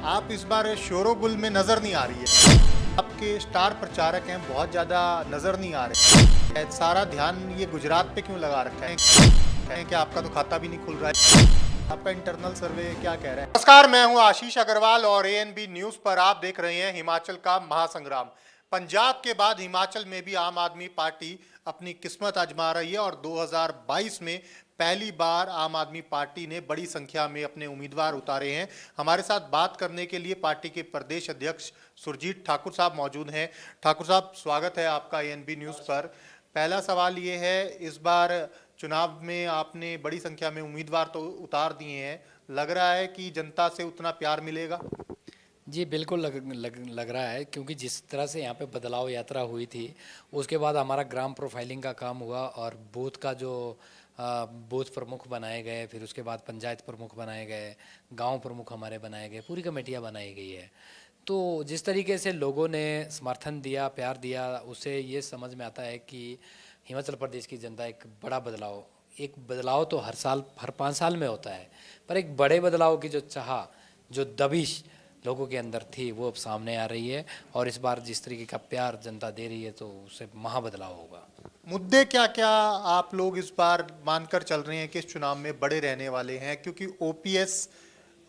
आप इस बार शोरोगुल में नजर नहीं आ रही है। आपके स्टार प्रचारक हैं, बहुत ज्यादा नजर नहीं आ रहे। सारा ध्यान ये गुजरात पे क्यों लगा रखा है? कहें कि आपका तो खाता भी नहीं खुल रहा है। आपका इंटरनल सर्वे क्या कह रहा है? नमस्कार, मैं हूं आशीष अग्रवाल और एएनबी न्यूज पर आप देख रहे हैं हिमाचल का महासंग्राम। पंजाब के बाद हिमाचल में भी आम आदमी पार्टी अपनी किस्मत आजमा रही है और 2022 में पहली बार आम आदमी पार्टी ने बड़ी संख्या में अपने उम्मीदवार उतारे हैं। हमारे साथ बात करने के लिए पार्टी के प्रदेश अध्यक्ष सुरजीत ठाकुर साहब मौजूद हैं। ठाकुर साहब, स्वागत है आपका एएनबी न्यूज़ पर। पहला सवाल ये है, इस बार चुनाव में आपने बड़ी संख्या में उम्मीदवार तो उतार दिए हैं, लग रहा है कि जनता से उतना प्यार मिलेगा? जी बिल्कुल लग रहा है, क्योंकि जिस तरह से यहाँ पे बदलाव यात्रा हुई थी उसके बाद हमारा ग्राम प्रोफाइलिंग का काम हुआ और बूथ का जो बूथ प्रमुख बनाए गए, फिर उसके बाद पंचायत प्रमुख बनाए गए, गांव प्रमुख हमारे बनाए गए, पूरी कमेटियाँ बनाई गई है। तो जिस तरीके से लोगों ने समर्थन दिया, प्यार दिया, उससे ये समझ में आता है कि हिमाचल प्रदेश की जनता एक बदलाव तो हर 5 साल में होता है, पर एक बड़े बदलाव की जो चाह, जो दबिश लोगों के अंदर थी, वो अब सामने आ रही है। और इस बार जिस तरीके का प्यार जनता दे रही है तो उससे महाबदलाव होगा। मुद्दे क्या क्या आप लोग इस बार मानकर चल रहे हैं कि इस चुनाव में बड़े रहने वाले हैं? क्योंकि ओपीएस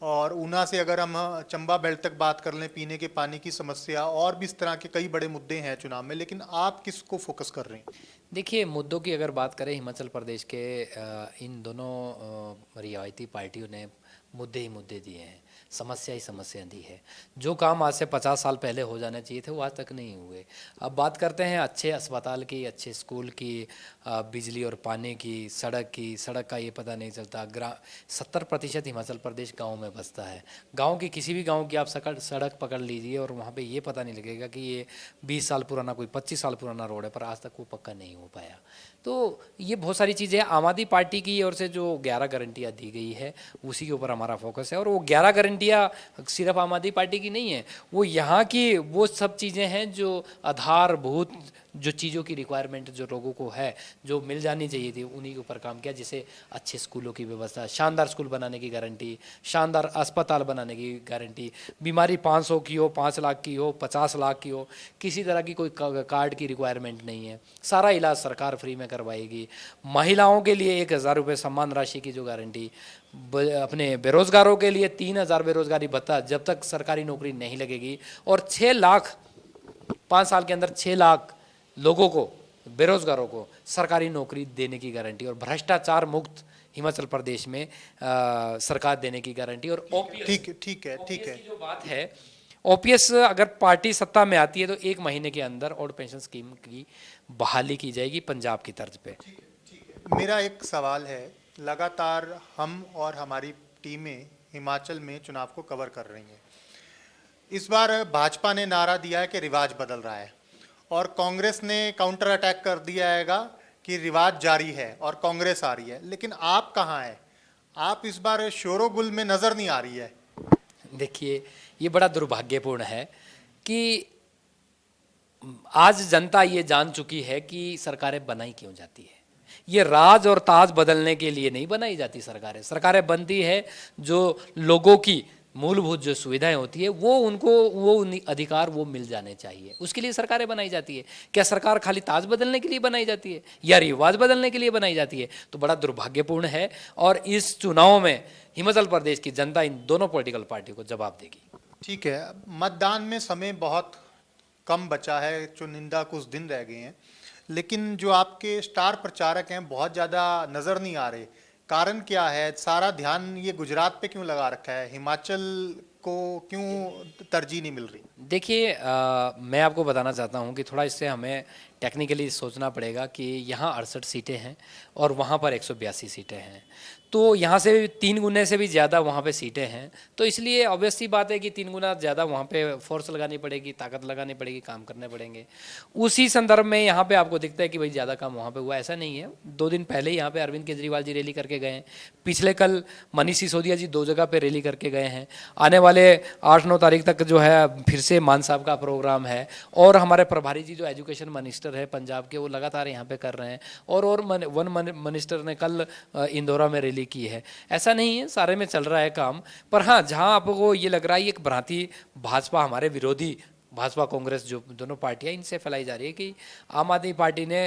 और ऊना से अगर हम चंबा बेल्ट तक बात कर लें, पीने के पानी की समस्या और भी इस तरह के कई बड़े मुद्दे हैं चुनाव में, लेकिन आप किसको फोकस कर रहे हैं? देखिए, मुद्दों की अगर बात करें, हिमाचल प्रदेश के इन दोनों रियायती पार्टियों ने मुद्दे ही मुद्दे दिए हैं, समस्या ही समस्या दी है। जो काम आज से 50 साल पहले हो जाने चाहिए थे वो आज तक नहीं हुए। अब बात करते हैं अच्छे अस्पताल की, अच्छे स्कूल की, बिजली और पानी की, सड़क का ये पता नहीं चलता। 70% हिमाचल प्रदेश गाँव में बसता है। गाँव की किसी भी गाँव की आप सड़क पकड़ लीजिए और वहाँ पर ये पता नहीं लगेगा कि ये 20 साल पुराना, कोई 25 साल पुराना रोड है, पर आज तक वो पक्का नहीं हो पाया। तो ये बहुत सारी चीज़ें आम आदमी पार्टी की ओर से जो 11 गारंटियाँ दी गई है उसी के ऊपर हमारा फोकस है। और वो 11 गारंटियाँ सिर्फ आम आदमी पार्टी की नहीं है, वो यहाँ की वो सब चीज़ें हैं जो आधारभूत जो चीज़ों की रिक्वायरमेंट जो लोगों को है, जो मिल जानी चाहिए थी, उन्हीं के ऊपर काम किया। जैसे अच्छे स्कूलों की व्यवस्था, शानदार स्कूल बनाने की गारंटी, शानदार अस्पताल बनाने की गारंटी, बीमारी 500 की हो, 5 लाख की हो, 50 लाख की हो, किसी तरह की कोई कार्ड की रिक्वायरमेंट नहीं है। सारा इलाज सरकार फ्री में करवाएगी। महिलाओं के लिए 1000 रुपये सम्मान राशि की जो गारंटी, अपने बेरोजगारों के लिए 3000 बेरोजगारी भत्ता जब तक सरकारी नौकरी नहीं लगेगी, और 6 लाख 5 साल के अंदर 6 लाख लोगों को, बेरोजगारों को सरकारी नौकरी देने की गारंटी, और भ्रष्टाचार मुक्त हिमाचल प्रदेश में सरकार देने की गारंटी। और ओपीएस, ठीक है जो बात है, ओपीएस अगर पार्टी सत्ता में आती है तो 1 महीने के अंदर ओल्ड पेंशन स्कीम की बहाली की जाएगी पंजाब की तर्ज पे। मेरा एक सवाल है, लगातार हम और हमारी टीमें हिमाचल में चुनाव को कवर कर रही हैं। इस बार भाजपा ने नारा दिया है कि रिवाज बदल रहा है, और कांग्रेस ने काउंटर अटैक कर दिया हैगा कि रिवाज जारी है और कांग्रेस आ रही है। लेकिन आप कहाँ हैं? आप इस बार शोरोगुल में नजर नहीं आ रही है। देखिए, ये बड़ा दुर्भाग्यपूर्ण है कि आज जनता ये जान चुकी है कि सरकारें बनाई क्यों जाती है। ये राज और ताज बदलने के लिए नहीं बनाई जाती सरकारें। सरकारें बनती है जो लोगों की मूलभूत जो सुविधाएं होती है वो अधिकार वो मिल जाने चाहिए, उसके लिए सरकारें बनाई जाती है। क्या सरकार खाली ताज बदलने के लिए बनाई जाती है या रिवाज बदलने के लिए बनाई जाती है? तो बड़ा दुर्भाग्यपूर्ण है। और इस चुनाव में हिमाचल प्रदेश की जनता इन दोनों पॉलिटिकल पार्टियों को जवाब देगी। ठीक है, मतदान में समय बहुत कम बचा है, चुनिंदा कुछ दिन रह गए हैं, लेकिन जो आपके स्टार प्रचारक हैं बहुत ज़्यादा नज़र नहीं आ रहे। कारण क्या है? सारा ध्यान ये गुजरात पे क्यों लगा रखा है? हिमाचल को क्यों तरजीह नहीं मिल रही? देखिए, मैं आपको बताना चाहता हूँ कि थोड़ा इससे हमें टेक्निकली सोचना पड़ेगा कि यहाँ 68 सीटें हैं और वहाँ पर 182 सीटें हैं, तो यहाँ से 3 गुने से भी ज़्यादा वहाँ पे सीटें हैं। तो इसलिए ऑब्वियस सी बात है कि 3 गुना ज़्यादा वहाँ पे फोर्स लगानी पड़ेगी, ताकत लगानी पड़ेगी, काम करने पड़ेंगे। उसी संदर्भ में यहाँ पे आपको दिखता है कि भाई ज़्यादा काम वहाँ पे हुआ, ऐसा नहीं है। 2 दिन पहले यहाँ पे अरविंद केजरीवाल जी रैली करके गए हैं, पिछले कल मनीष सिसोदिया जी 2 जगह पर रैली करके गए हैं। आने वाले 8-9 तारीख तक जो है फिर से मान साहब का प्रोग्राम है, और हमारे प्रभारी जी जो एजुकेशन मिनिस्टर है पंजाब के, वो लगातार यहाँ पे कर रहे हैं। और वन मिनिस्टर ने कल इंदौरा में रैली लिए की है, ऐसा नहीं है, सारे में चल रहा है काम। पर हाँ, जहाँ आपको ये लग रहा है, एक भ्रांति भाजपा, हमारे विरोधी भाजपा कांग्रेस जो दोनों पार्टियां, इनसे फैलाई जा रही है कि आम आदमी पार्टी ने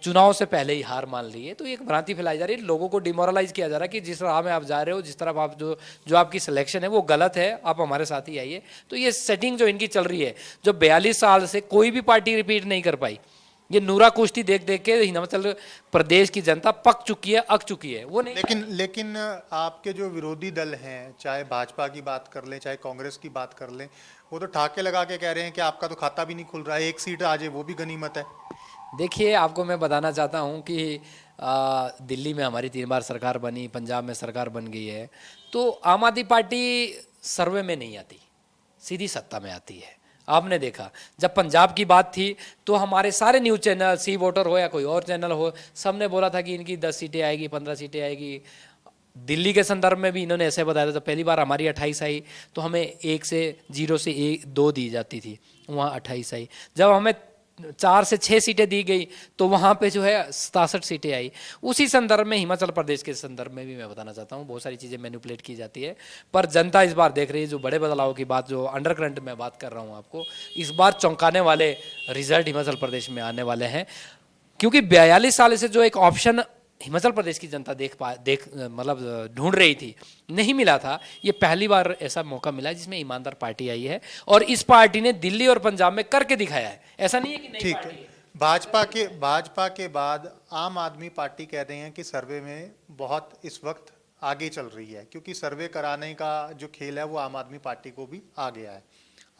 चुनाव से पहले ही हार मान ली है। तो एक भ्रांति फैलाई जा रही है, लोगों को डिमोरलाइज किया जा रहा है कि जिस राह में आप जा रहे हो, जिस तरफ आप जो आपकी सिलेक्शन है वो गलत है, आप हमारे साथ ही आइए। तो ये सेटिंग जो इनकी चल रही है, जो 42 साल से कोई भी पार्टी रिपीट नहीं कर पाई, ये नूरा कुश्ती देख देख के हिमाचल प्रदेश की जनता पक चुकी है, अक चुकी है। वो नहीं, लेकिन आपके जो विरोधी दल हैं, चाहे भाजपा की बात कर लें, चाहे कांग्रेस की बात कर लें, वो तो ठाके लगा के कह रहे हैं कि आपका तो खाता भी नहीं खुल रहा है, एक सीट आ जाए वो भी गनीमत है। देखिए, आपको मैं बताना चाहता हूँ कि दिल्ली में हमारी 3 बार सरकार बनी, पंजाब में सरकार बन गई है, तो आम आदमी पार्टी सर्वे में नहीं आती, सीधी सत्ता में आती है। आपने देखा, जब पंजाब की बात थी तो हमारे सारे न्यूज़ चैनल, सी वोटर हो या कोई और चैनल हो, सब ने बोला था कि इनकी 10 सीटें आएगी, 15 सीटें आएगी। दिल्ली के संदर्भ में भी इन्होंने ऐसे बताया था, तो पहली बार हमारी 28 आई तो हमें 1 से 0 से 2 दी जाती थी, वहाँ 28 आई। जब हमें 4 से 6 सीटें दी गई तो वहाँ पे जो है 67 सीटें आई। उसी संदर्भ में हिमाचल प्रदेश के संदर्भ में भी मैं बताना चाहता हूँ, बहुत सारी चीज़ें मैनिपुलेट की जाती है, पर जनता इस बार देख रही है। जो बड़े बदलाव की बात, जो अंडरकरंट में बात कर रहा हूँ आपको, इस बार चौंकाने वाले रिजल्ट हिमाचल प्रदेश में आने वाले हैं, क्योंकि 42 साल से जो एक ऑप्शन हिमाचल प्रदेश की जनता मतलब ढूंढ रही थी, नहीं मिला था, ये पहली बार ऐसा मौका मिला जिसमें ईमानदार पार्टी आई है, और इस पार्टी ने दिल्ली और पंजाब में करके दिखाया है। ऐसा नहीं है कि नहीं। ठीक है, भाजपा के बाद आम आदमी पार्टी कह रहे हैं कि सर्वे में बहुत इस वक्त आगे चल रही है, क्योंकि सर्वे कराने का जो खेल है वो आम आदमी पार्टी को भी आ गया है।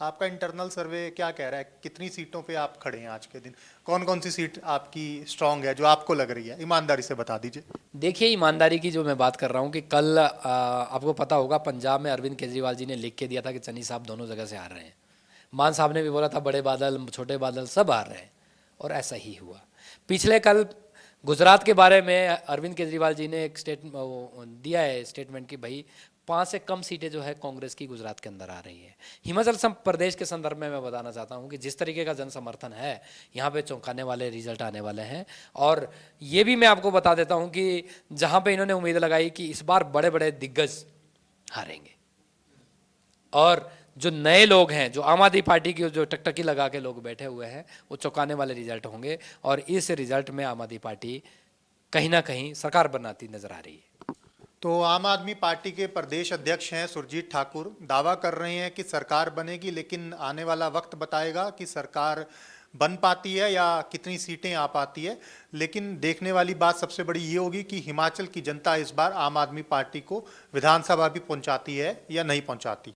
आपका इंटरनल सर्वे क्या कह रहा है, कितनी सीटों पे आप खड़े हैं आज के दिन, कौन कौन सी सीट आपकी स्ट्रांग है जो आपको लग रही है, ईमानदारी से बता दीजिए। देखिए, ईमानदारी की जो मैं बात कर रहा हूँ कि कल आपको पता होगा, पंजाब में अरविंद केजरीवाल जी ने लिख के दिया था कि चन्नी साहब दोनों जगह से हार रहे हैं। मान साहब ने भी बोला था बड़े बादल छोटे बादल सब हार रहे हैं, और ऐसा ही हुआ। पिछले कल गुजरात के बारे में अरविंद केजरीवाल जी ने एक दिया है स्टेटमेंट कि भाई 5 से कम सीटें जो है कांग्रेस की गुजरात के अंदर आ रही है। हिमाचल प्रदेश के संदर्भ में मैं बताना चाहता हूं कि जिस तरीके का जन समर्थन है, यहाँ पे चौंकाने वाले रिजल्ट आने वाले हैं। और ये भी मैं आपको बता देता हूं कि जहां पे इन्होंने उम्मीद लगाई कि इस बार बड़े बड़े दिग्गज हारेंगे, और जो नए लोग हैं, जो आम आदमी पार्टी की जो टकटकी लगा के लोग बैठे हुए हैं, वो चौंकाने वाले रिजल्ट होंगे, और इस रिजल्ट में आम आदमी पार्टी कहीं ना कहीं सरकार बनाती नजर आ रही है। तो आम आदमी पार्टी के प्रदेश अध्यक्ष हैं सुरजीत ठाकुर, दावा कर रहे हैं कि सरकार बनेगी, लेकिन आने वाला वक्त बताएगा कि सरकार बन पाती है या कितनी सीटें आ पाती है। लेकिन देखने वाली बात सबसे बड़ी ये होगी कि हिमाचल की जनता इस बार आम आदमी पार्टी को विधानसभा भी पहुंचाती है या नहीं पहुंचाती।